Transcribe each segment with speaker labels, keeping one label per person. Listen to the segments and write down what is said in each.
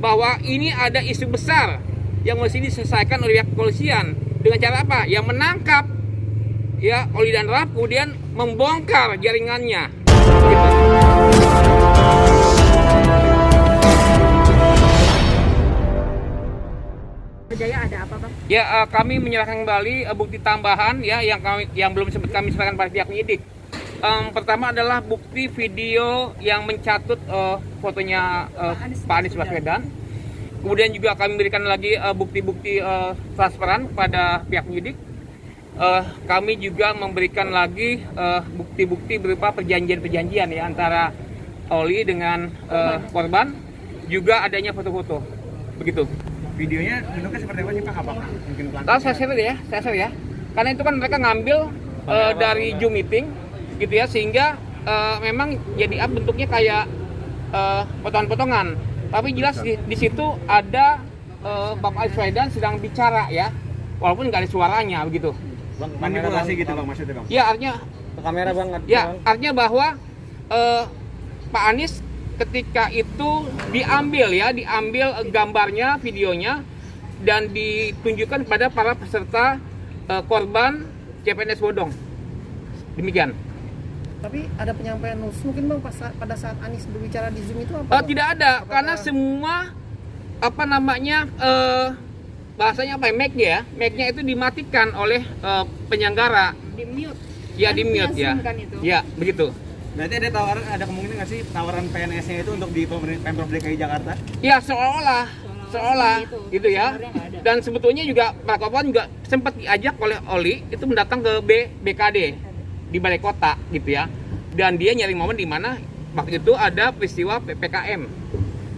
Speaker 1: bahwa ini ada isu besar yang mesti diselesaikan oleh pihak kepolisian dengan cara apa? Ya menangkap ya Oli dan Raf, kemudian membongkar jaringannya. Gitu.
Speaker 2: Jaya ada apa, Bang?
Speaker 1: Ya, kami menyerahkan kembali bukti tambahan ya yang belum sempat kami serahkan pada pihak penyidik. Pertama adalah bukti video yang mencatut fotonya Pak Anies Baswedan. Kemudian juga kami berikan lagi bukti-bukti transparan kepada pihak penyidik. Kami juga memberikan lagi bukti-bukti berupa perjanjian-perjanjian ya antara Oli dengan korban, juga adanya foto-foto. Begitu.
Speaker 3: Videonya bentuknya seperti apa sih Pak? Apakah mungkin
Speaker 1: Kalau saya share ya. Karena itu kan mereka ngambil dari Zoom meeting gitu ya, sehingga memang jadi bentuknya kayak potongan-potongan. Tapi jelas di situ ada Bapak Anies Baswedan sedang bicara ya, walaupun nggak ada suaranya begitu.
Speaker 3: Manipulasi gitu Bang maksudnya Bang?
Speaker 1: Ya artinya
Speaker 3: Kamera banget.
Speaker 1: ya artinya bahwa Pak Anies ketika itu diambil gambarnya, videonya, dan ditunjukkan kepada para peserta korban CPNS bodong. Demikian.
Speaker 4: Tapi ada penyampaian khusus mungkin Bang pada saat Anies berbicara di Zoom itu apa?
Speaker 1: Tidak ada, karena semua bahasanya apa ya, mic-nya itu dimatikan oleh penyelenggara.
Speaker 2: Di mute.
Speaker 1: Ya, di mute ya.
Speaker 2: Kan itu.
Speaker 1: Ya, begitu.
Speaker 3: Berarti ada kemungkinan nggak sih tawaran PNS-nya itu untuk di Pemprov DKI Jakarta?
Speaker 1: Ya, seolah gitu ya. Dan sebetulnya juga Pak Kapolri juga sempat diajak oleh Oli itu mendatang ke BKD di balai kota gitu ya. Dan dia nyari momen di mana waktu itu ada peristiwa PPKM.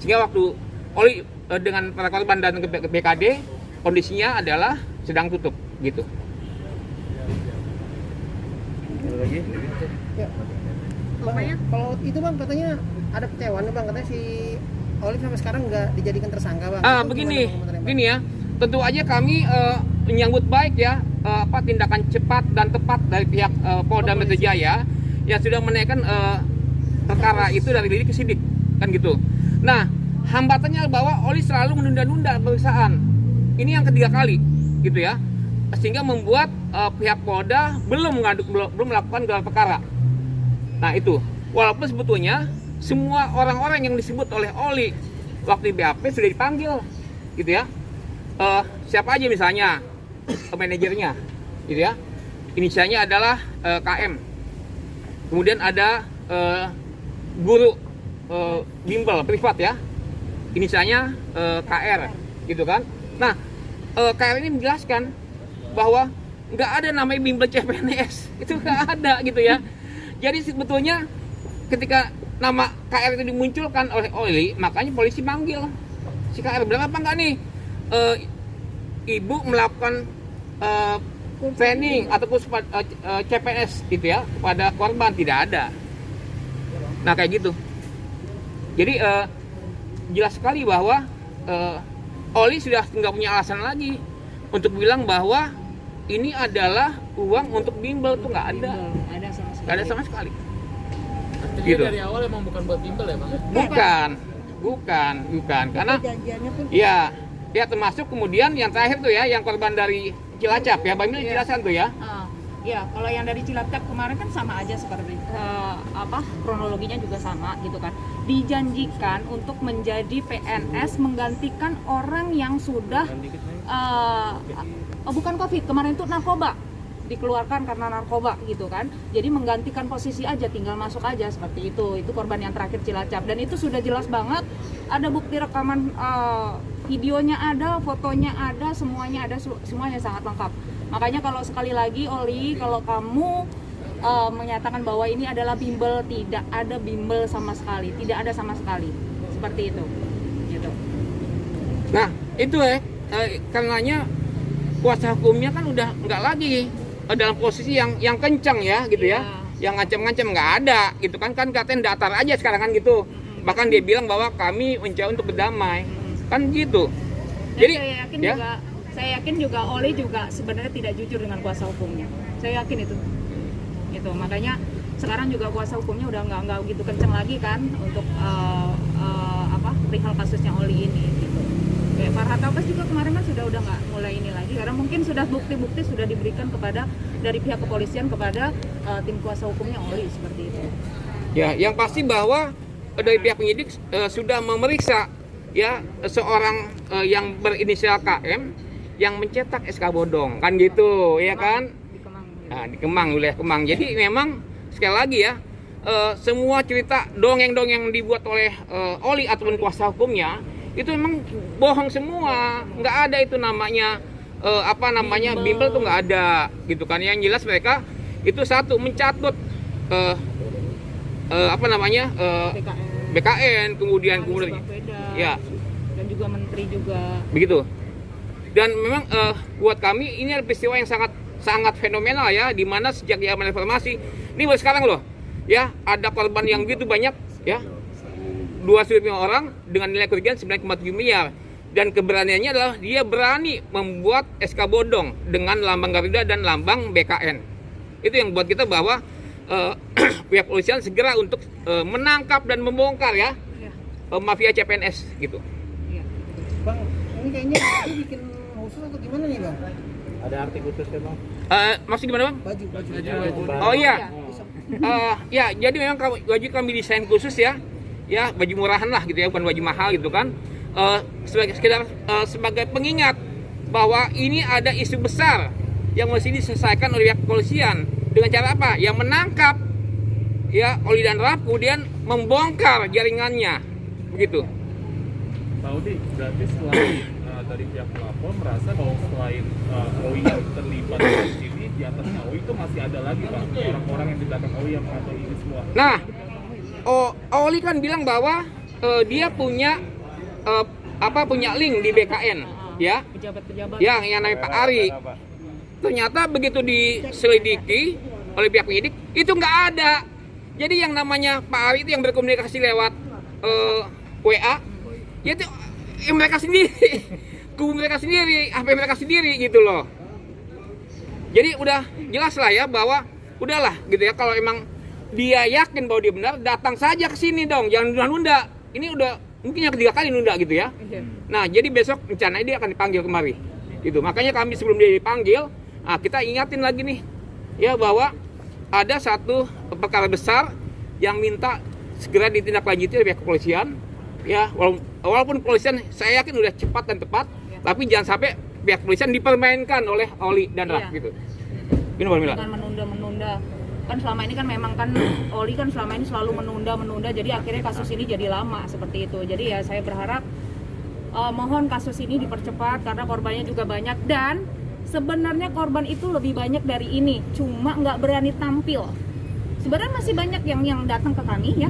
Speaker 1: Sehingga waktu Oli dengan para korban datang ke BKD, kondisinya adalah sedang tutup gitu.
Speaker 3: Lagi?
Speaker 4: Ya. Bang, kalau itu Bang katanya ada kecewaan Bang, katanya si Olive sampai sekarang nggak dijadikan tersangka Bang.
Speaker 1: Begini ya, tentu aja kami menyambut baik ya tindakan cepat dan tepat dari pihak Polda Metro Jaya yang sudah menaikkan perkara itu dari lidik ke sidik kan gitu. Nah, hambatannya bahwa Oli selalu menunda-nunda pemeriksaan. Ini yang ketiga kali gitu ya, sehingga membuat pihak Polda belum melakukan gelar perkara. Nah itu, walaupun sebetulnya semua orang-orang yang disebut oleh Oli waktu di BAP sudah dipanggil, gitu ya. Siapa aja misalnya manajernya, gitu ya. Inisialnya adalah KM. Kemudian ada guru bimbel privat ya, inisialnya KR, gitu kan. Nah, KR ini menjelaskan bahwa nggak ada namanya bimbel CPNS, itu nggak ada gitu ya. Jadi sebetulnya ketika nama KR itu dimunculkan oleh Oli, makanya polisi manggil si KR, bilang apa enggak nih ibu melakukan training ataupun CPNS gitu ya kepada korban. Tidak ada. Nah kayak gitu. Jadi jelas sekali bahwa Oli sudah nggak punya alasan lagi untuk bilang bahwa ini adalah uang untuk bimbel, tuh nggak ada. Nggak ada sama sekali.
Speaker 5: Jadi
Speaker 1: Gitu.
Speaker 5: dari awal emang bukan buat bimbel ya Bang?
Speaker 1: Bukan, karena ya termasuk kemudian yang terakhir tuh ya, yang korban dari Cilacap ya, Bang Mil jelaskan tuh ya.
Speaker 2: Ya, kalau yang dari Cilacap kemarin kan sama aja seperti kronologinya juga sama gitu kan. Dijanjikan untuk menjadi PNS menggantikan orang yang sudah bukan COVID, kemarin itu narkoba, dikeluarkan karena narkoba gitu kan. Jadi menggantikan posisi aja, tinggal masuk aja seperti itu. Itu korban yang terakhir Cilacap, dan itu sudah jelas banget, ada bukti rekaman videonya ada, fotonya ada, semuanya ada, semuanya sangat lengkap. Makanya kalau sekali lagi Oli, kalau kamu menyatakan bahwa ini adalah bimbel, tidak ada bimbel sama sekali, tidak ada sama sekali. Seperti itu. Gitu.
Speaker 1: Nah, itu karenanya kuasa hukumnya kan udah nggak lagi dalam posisi yang kencang ya gitu ya, yang ngancam-ngancam nggak ada gitu kan katanya datar aja sekarang kan gitu. Bahkan dia bilang bahwa kami mencoba untuk berdamai kan gitu.
Speaker 2: Dan
Speaker 1: Jadi
Speaker 2: saya yakin juga Oli juga sebenarnya tidak jujur dengan kuasa hukumnya. Saya yakin itu. Gitu. Makanya sekarang juga kuasa hukumnya udah nggak gitu kencang lagi kan untuk perihal kasusnya Oli ini gitu. Kayak Farhad Abbas juga kemarin kan udah nggak mulai ini lagi karena mungkin sudah bukti-bukti sudah diberikan kepada dari pihak kepolisian kepada tim kuasa hukumnya Oli seperti itu.
Speaker 1: Ya, yang pasti bahwa dari pihak penyidik sudah memeriksa ya seorang yang berinisial KM yang mencetak SK bodong kan gitu ya kan.
Speaker 2: Di Kemang.
Speaker 1: Nah, di Kemang, wilayah Kemang. Jadi memang sekali lagi ya semua cerita dongeng-dongeng yang dibuat oleh Oli ataupun kuasa hukumnya itu memang bohong semua, nggak ada itu namanya bimbel tuh nggak ada gitu kan. Yang jelas mereka itu satu mencatut BKN kemudian
Speaker 2: Baswedan,
Speaker 1: ya
Speaker 2: dan juga menteri juga
Speaker 1: begitu. Dan memang buat kami ini adalah peristiwa yang sangat fenomenal ya, di mana sejak zaman reformasi ini baru sekarang loh ya ada korban yang begitu banyak ya, 205 orang dengan nilai kerugian 9,7 miliar. Dan keberaniannya adalah dia berani membuat SK bodong dengan lambang Garuda dan lambang BKN. Itu yang buat kita bahwa pihak polisian segera untuk menangkap dan membongkar ya mafia CPNS gitu.
Speaker 2: ya.
Speaker 4: Bang, ini kayaknya ini bikin khusus atau gimana nih bang?
Speaker 3: Ada arti khususnya bang?
Speaker 1: Maksud gimana bang?
Speaker 4: Baju.
Speaker 1: Oh iya. Ya, jadi memang baju kami desain khusus ya, baju murahan lah gitu ya, bukan baju mahal gitu kan. Sebagai pengingat bahwa ini ada isu besar yang mesti diselesaikan oleh pihak kepolisian dengan cara apa? Yang menangkap ya Oli dan Raf, kemudian membongkar jaringannya, begitu.
Speaker 6: Pak Udi, berarti selain dari pihak pelapor merasa bahwa selain OI yang terlibat di sini, di atasnya OI itu masih ada lagi Pak, orang-orang yang di belakang OI yang mengetahui ini semua.
Speaker 1: Nah, Oli kan bilang bahwa dia punya punya link di BKN, ya,
Speaker 2: Pejabat-pejabat.
Speaker 1: yang namanya Pak Ari. Ternyata begitu diselidiki oleh pihak penyidik itu nggak ada. Jadi yang namanya Pak Ari itu yang berkomunikasi lewat WA, ya itu mereka sendiri, kubu mereka sendiri, HP mereka sendiri gitu loh. Jadi udah jelas lah ya bahwa udahlah gitu ya, kalau emang dia yakin bahwa dia benar, datang saja ke sini dong, jangan nunda-nunda. Ini udah mungkin yang ketiga kali nunda gitu ya. Nah, jadi besok rencananya dia akan dipanggil kemari. Gitu. Makanya kami sebelum dia dipanggil, kita ingatin lagi nih ya bahwa ada satu perkara besar yang minta segera ditindaklanjuti oleh pihak kepolisian. Ya, walaupun kepolisian saya yakin udah cepat dan tepat, tapi jangan sampai pihak kepolisian dipermainkan oleh Oli dan Raf gitu. Gini Mbak Mila.
Speaker 2: Bukan menunda-menunda. Kan selama ini kan memang kan Oli kan selama ini selalu menunda, jadi akhirnya kasus ini jadi lama seperti itu. Jadi ya saya berharap mohon kasus ini dipercepat karena korbannya juga banyak, dan sebenarnya korban itu lebih banyak dari ini, cuma nggak berani tampil. Sebenarnya masih banyak yang datang ke kami ya,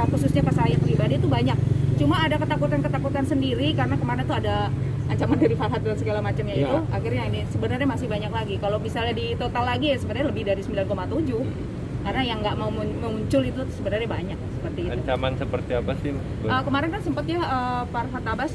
Speaker 2: khususnya ke saya pribadi itu banyak. Cuma ada ketakutan sendiri karena kemarin tuh ada ancaman dari Farhad dan segala macamnya itu. Akhirnya ini sebenarnya masih banyak lagi. Kalau misalnya di total lagi ya sebenarnya lebih dari 9,7. Karena yang nggak mau muncul itu sebenarnya banyak seperti itu.
Speaker 7: Ancaman seperti apa sih?
Speaker 2: Kemarin kan sempat ya Farhad Abbas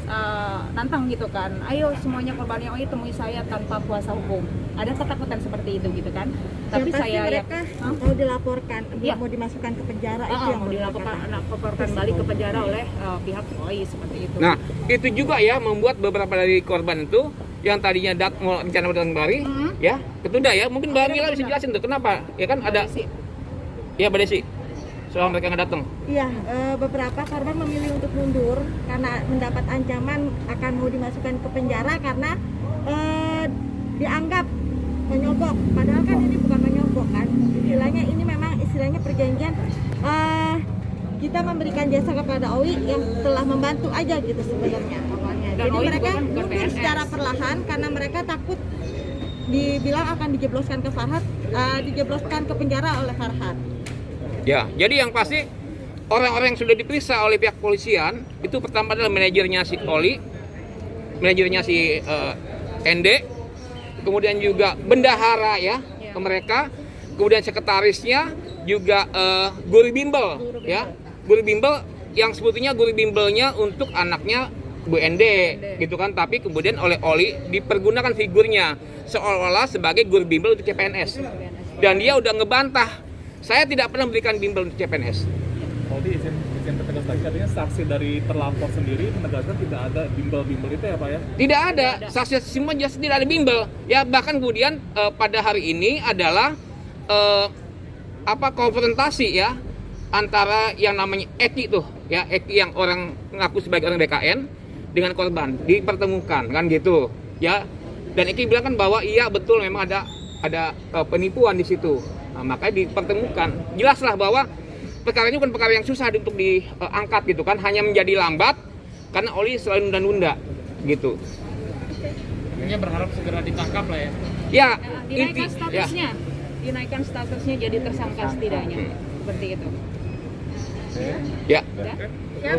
Speaker 2: nantang gitu kan, ayo semuanya korbannya OI temui saya tanpa kuasa hukum. Ada ketakutan seperti itu gitu kan. Tapi
Speaker 8: pasti
Speaker 2: saya
Speaker 8: mereka mau dilaporkan,
Speaker 2: Iya.
Speaker 8: mau dimasukkan ke penjara itu yang
Speaker 2: mau dilaporkan balik ke penjara oleh pihak OI seperti itu.
Speaker 1: Nah, itu juga ya membuat beberapa dari korban itu yang tadinya mau rencana datang kembali, ya ketunda ya. Mungkin Mbak Mila bisa jelasin tuh kenapa? Ya kan ada, ya Mbak Desi, soal mereka nggak datang.
Speaker 8: Iya, beberapa korban memilih untuk mundur karena mendapat ancaman akan mau dimasukkan ke penjara karena dianggap menyogok. Padahal kan ini bukan menyogok kan. Ini memang istilahnya perjanjian kita memberikan jasa kepada OI yang telah membantu aja gitu sebenarnya awalnya.
Speaker 2: Dan
Speaker 8: Jadi
Speaker 2: OI
Speaker 8: mereka
Speaker 2: juga kan bukan
Speaker 8: mundur
Speaker 2: PNS.
Speaker 8: secara perlahan karena mereka takut dibilang akan dijebloskan ke Farhad, dijebloskan ke penjara oleh Farhad.
Speaker 1: Ya, jadi yang pasti orang-orang yang sudah diperiksa oleh pihak kepolisian itu pertama adalah manajernya si Oli, manajernya si ND, kemudian juga bendahara ya ke mereka, kemudian sekretarisnya juga guru bimbel ya, guru bimbel yang sebetulnya guru bimbelnya untuk anaknya Bu ND gitu kan, tapi kemudian oleh Oli dipergunakan figurnya seolah-olah sebagai guru bimbel untuk CPNS, dan dia udah ngebantah, saya tidak pernah memberikan bimbel untuk CPNS.
Speaker 6: Odi izin tegas lagi, artinya saksi dari terlapor sendiri menegaskan tidak ada bimbel-bimbel itu ya Pak ya?
Speaker 1: Tidak ada, saksi semua jelas tidak ada bimbel. Ya bahkan kemudian pada hari ini adalah konfrontasi ya antara yang namanya Eki tuh ya, Eki yang orang mengaku sebagai orang BKN dengan korban dipertemukan kan gitu ya. Dan Eki bilang kan bahwa iya betul memang ada penipuan di situ. Nah, makanya dipertemukan. Jelaslah bahwa perkara ini bukan perkara yang susah untuk diangkat gitu kan, hanya menjadi lambat karena Oli selalu nunda-nunda gitu.
Speaker 5: Intinya berharap segera ditangkap lah ya.
Speaker 1: Ya,
Speaker 2: Dinaikkan
Speaker 1: ya.
Speaker 2: statusnya, dinaikkan statusnya jadi tersangka setidaknya, seperti itu.
Speaker 1: Ya.
Speaker 2: Ya?
Speaker 8: Ya,